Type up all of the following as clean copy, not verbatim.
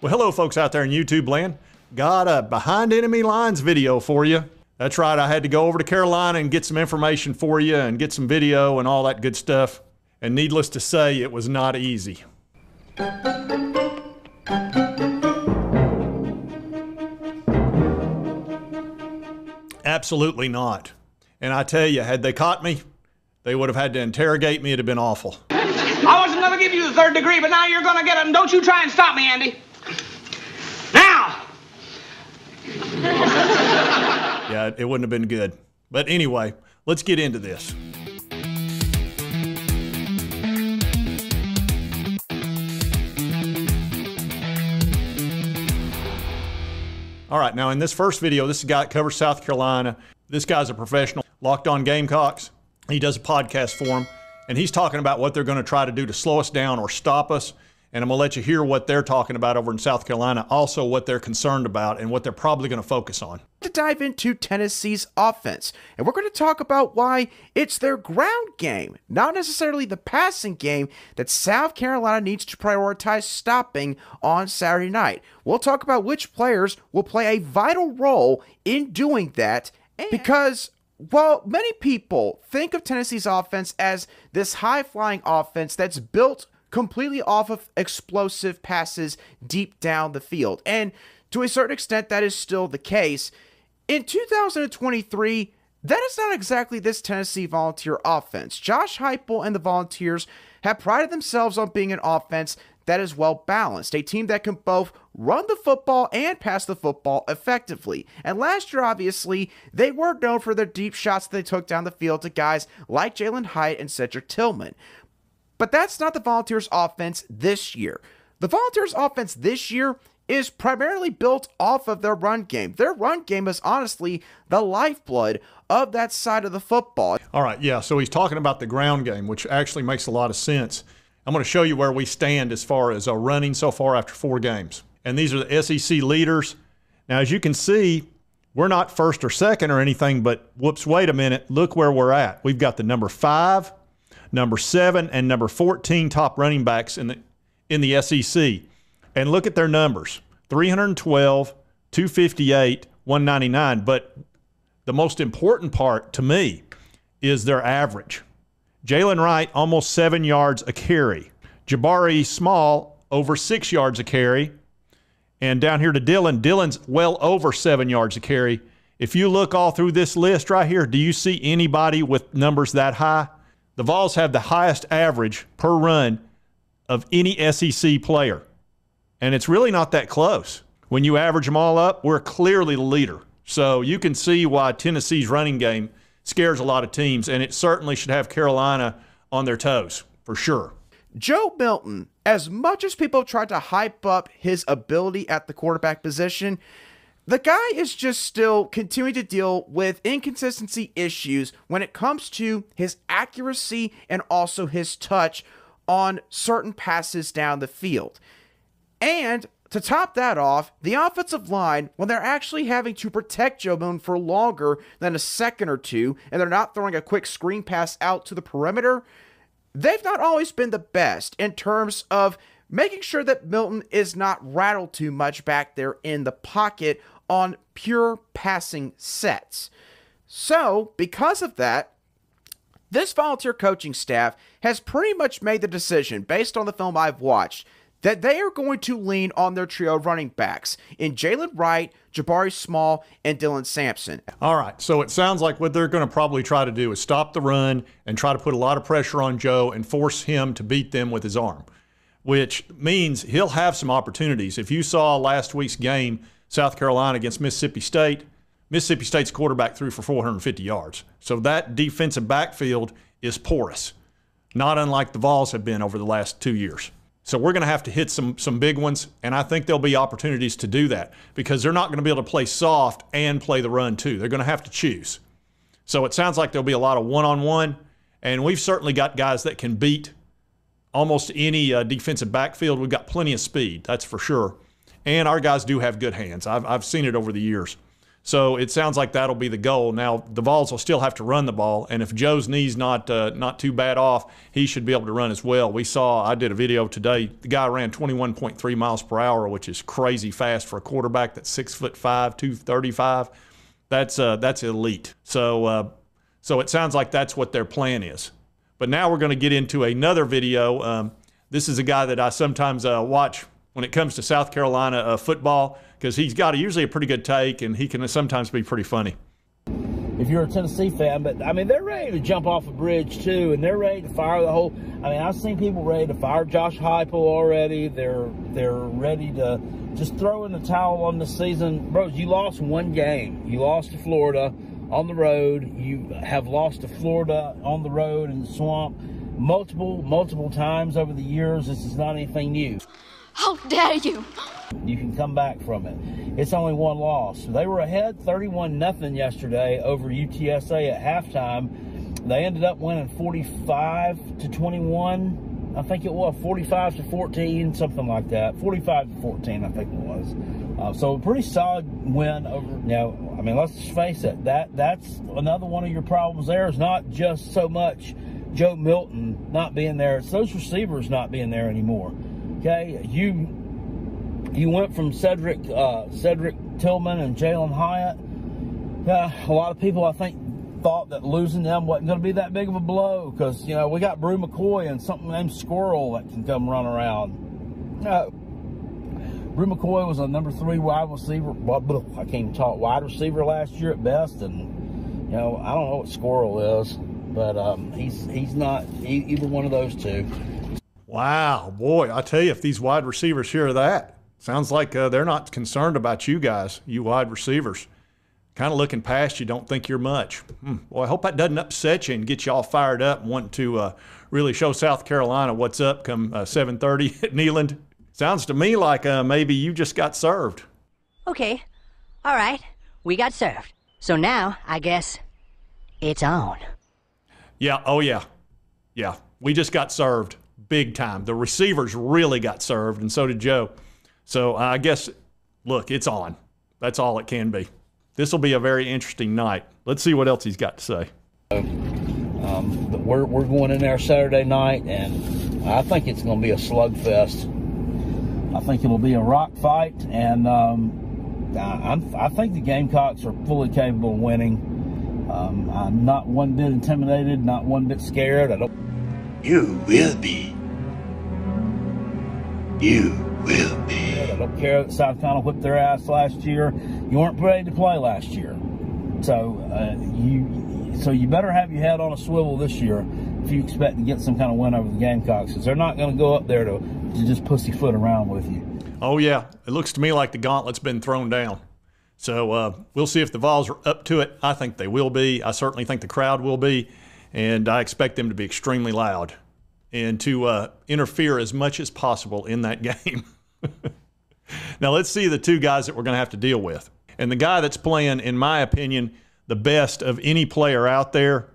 Well, hello folks out there in YouTube land. Got a behind enemy lines video for you. That's right, I had to go over to Carolina and get some information for you and get some video and all that good stuff. And needless to say, it was not easy. Absolutely not. And I tell you, had they caught me, they would have had to interrogate me. It'd have been awful. I wasn't going to give you the third degree, but now you're going to get it, and don't you try and stop me, Andy. Now! Yeah, it wouldn't have been good. But anyway, let's get into this. All right, now in this first video, this is a guy that covers South Carolina. This guy's a professional, Locked On Gamecocks. He does a podcast for them, and he's talking about what they're going to try to do to slow us down or stop us. And I'm going to let you hear what they're talking about over in South Carolina, also what they're concerned about and what they're probably going to focus on. To dive into Tennessee's offense, and we're going to talk about why it's their ground game, not necessarily the passing game, that South Carolina needs to prioritize stopping on Saturday night. We'll talk about which players will play a vital role in doing that, because while many people think of Tennessee's offense as this high-flying offense that's built completely off of explosive passes deep down the field, and to a certain extent that is still the case, in 2023, that is not exactly this Tennessee Volunteer offense. Josh Heupel and the Volunteers have prided themselves on being an offense that is well balanced, a team that can both run the football and pass the football effectively. And last year, obviously, they were known for their deep shots that they took down the field to guys like Jalen Hyatt and Cedric Tillman. But that's not the Volunteers' offense this year. The Volunteers' offense this year is primarily built off of their run game. Their run game is honestly the lifeblood of that side of the football. All right, yeah, so he's talking about the ground game, which actually makes a lot of sense. I'm going to show you where we stand as far as running so far after 4 games. And these are the SEC leaders. Now, as you can see, we're not first or second or anything, but whoops, wait a minute, look where we're at. We've got the number 5, number 7, and number 14 top running backs in the SEC. And look at their numbers, 312, 258, 199. But the most important part to me is their average. Jalen Wright, almost 7 yards a carry. Jabari Small, over 6 yards a carry. And down here to Dylan, Dylan's well over 7 yards a carry. If you look all through this list right here, do you see anybody with numbers that high? The Vols have the highest average per run of any SEC player. And it's really not that close. When you average them all up, we're clearly the leader. So you can see why Tennessee's running game scares a lot of teams, and it certainly should have Carolina on their toes, for sure. Joe Milton, as much as people tried to hype up his ability at the quarterback position, the guy is just still continuing to deal with inconsistency issues when it comes to his accuracy and also his touch on certain passes down the field. And to top that off, the offensive line, when they're actually having to protect Joe Milton for longer than a second or two, and they're not throwing a quick screen pass out to the perimeter, they've not always been the best in terms of making sure that Milton is not rattled too much back there in the pocket on pure passing sets. So, because of that, this Volunteer coaching staff has pretty much made the decision, based on the film I've watched, that they are going to lean on their trio of running backs in Jalen Wright, Jabari Small, and Dylan Sampson. All right, so it sounds like what they're going to probably try to do is stop the run and try to put a lot of pressure on Joe and force him to beat them with his arm, which means he'll have some opportunities. If you saw last week's game, South Carolina against Mississippi State's quarterback threw for 450 yards. So that defensive backfield is porous, not unlike the Vols have been over the last 2 years. So we're going to have to hit some big ones, and I think there'll be opportunities to do that because they're not going to be able to play soft and play the run too. They're going to have to choose. So it sounds like there'll be a lot of one-on-one, and we've certainly got guys that can beat almost any defensive backfield. We've got plenty of speed, that's for sure. And our guys do have good hands. I've seen it over the years. So it sounds like that'll be the goal. Now, the Vols will still have to run the ball, and if Joe's knee's not too bad off, he should be able to run as well. I did a video today. The guy ran 21.3 miles per hour, which is crazy fast for a quarterback that's 6'5", 235. That's elite. So it sounds like that's what their plan is. But now we're going to get into another video. This is a guy that I sometimes watch when it comes to South Carolina football, because he's got usually a pretty good take, and he can sometimes be pretty funny. If you're a Tennessee fan, but I mean, they're ready to jump off a bridge too, and they're ready to fire the whole. I mean, I've seen people ready to fire Josh Heupel already. They're ready to just throw in the towel on the season. Bros, you lost one game. You lost to Florida on the road. You have lost to Florida on the road in the swamp multiple times over the years. This is not anything new. How dare you! You can come back from it. It's only one loss. They were ahead 31-0 yesterday over UTSA at halftime. They ended up winning 45-21. I think it was 45-14, something like that. 45-14, I think it was. So a pretty solid win over. Now, I mean, let's just face it. That's another one of your problems. There is not just so much Joe Milton not being there. It's those receivers not being there anymore. Okay, you went from Cedric Tillman and Jalen Hyatt. A lot of people, I think, thought that losing them wasn't going to be that big of a blow because, you know, we got Brew McCoy and something named Squirrel that can come run around. No. Brew McCoy was a number 3 wide receiver. I can't even talk. Wide receiver last year at best, and, you know, I don't know what Squirrel is, but he's not either one of those two. Wow, boy, I tell you, if these wide receivers hear that, sounds like they're not concerned about you guys, you wide receivers. Kind of looking past you, don't think you're much. Well, I hope that doesn't upset you and get you all fired up and want to really show South Carolina what's up come 7:30 at Neyland. Sounds to me like maybe you just got served. Okay, all right, we got served. So now, I guess, it's on. Yeah, oh yeah. Yeah, we just got served. Big time. The receivers really got served, and so did Joe. So I guess, look, it's on. That's all it can be. This will be a very interesting night. Let's see what else he's got to say. But we're going in there Saturday night, and I think it's going to be a slugfest. I think it'll be a rock fight, and I think the Gamecocks are fully capable of winning. I'm not one bit intimidated, not one bit scared. You will be. You will be. I don't care that South Carolina whipped their ass last year. You weren't ready to play last year. So you better have your head on a swivel this year if you expect to get some kind of win over the Gamecocks, because they're not going to go up there to just pussyfoot around with you. Oh, yeah. It looks to me like the gauntlet's been thrown down. So we'll see if the Vols are up to it. I think they will be. I certainly think the crowd will be. And I expect them to be extremely loud and to interfere as much as possible in that game. Now, let's see the two guys that we're going to have to deal with. And the guy that's playing, in my opinion, the best of any player out there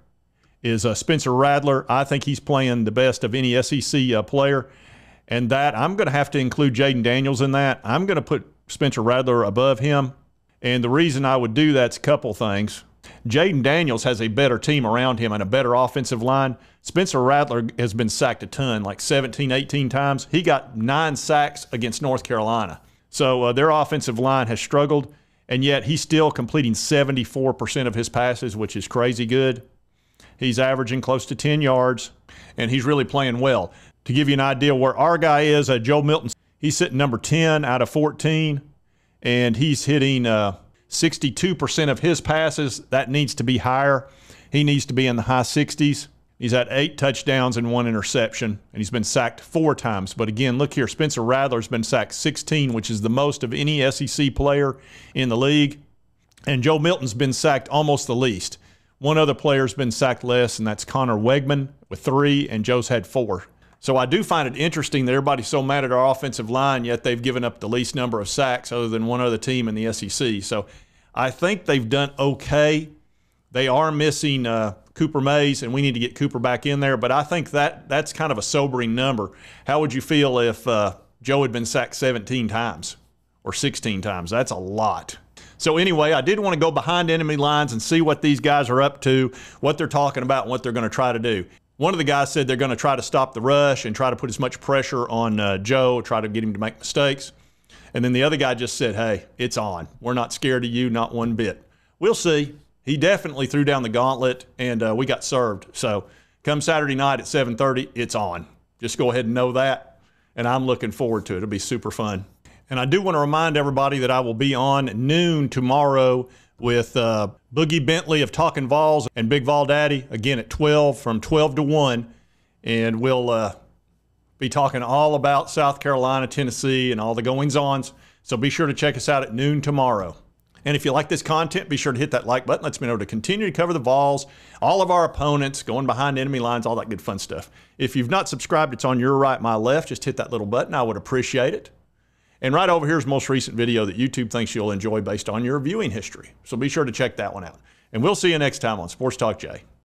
is Spencer Rattler. I think he's playing the best of any SEC player. And that, I'm going to have to include Jaden Daniels in that. I'm going to put Spencer Rattler above him. And the reason I would do that's a couple things. Jaden Daniels has a better team around him and a better offensive line. Spencer Rattler has been sacked a ton, like 17, 18 times. He got 9 sacks against North Carolina. So their offensive line has struggled, and yet he's still completing 74% of his passes, which is crazy good. He's averaging close to 10 yards, and he's really playing well. To give you an idea where our guy is, Joe Milton, he's sitting number 10 out of 14, and he's hitting 62% of his passes. That needs to be higher. He needs to be in the high 60s. He's had 8 touchdowns and 1 interception, and he's been sacked 4 times. But again, look here, Spencer Rattler's been sacked 16, which is the most of any SEC player in the league. And Joe Milton's been sacked almost the least. One other player's been sacked less, and that's Connor Wegman with 3, and Joe's had 4. So I do find it interesting that everybody's so mad at our offensive line, yet they've given up the least number of sacks other than one other team in the SEC. So I think they've done okay. They are missing Cooper Mays, and we need to get Cooper back in there. But I think that's kind of a sobering number. How would you feel if Joe had been sacked 17 times or 16 times? That's a lot. So anyway, I did want to go behind enemy lines and see what these guys are up to, what they're talking about, and what they're going to try to do. One of the guys said they're going to try to stop the rush and try to put as much pressure on Joe, try to get him to make mistakes. And then the other guy just said, hey, it's on. We're not scared of you, not one bit. We'll see. He definitely threw down the gauntlet, and we got served. So come Saturday night at 7:30, it's on. Just go ahead and know that, and I'm looking forward to it. It'll be super fun. And I do want to remind everybody that I will be on noon tomorrow with Boogie Bentley of Talking Vols and Big Vol Daddy, again at 12, from 12 to 1. And we'll be talking all about South Carolina, Tennessee, and all the goings-ons. So be sure to check us out at noon tomorrow. And if you like this content, be sure to hit that like button. Lets me know to continue to cover the Vols, all of our opponents, going behind enemy lines, all that good fun stuff. If you've not subscribed, it's on your right, my left. Just hit that little button. I would appreciate it. And right over here is the most recent video that YouTube thinks you'll enjoy based on your viewing history. So be sure to check that one out. And we'll see you next time on Sports Talk Jay.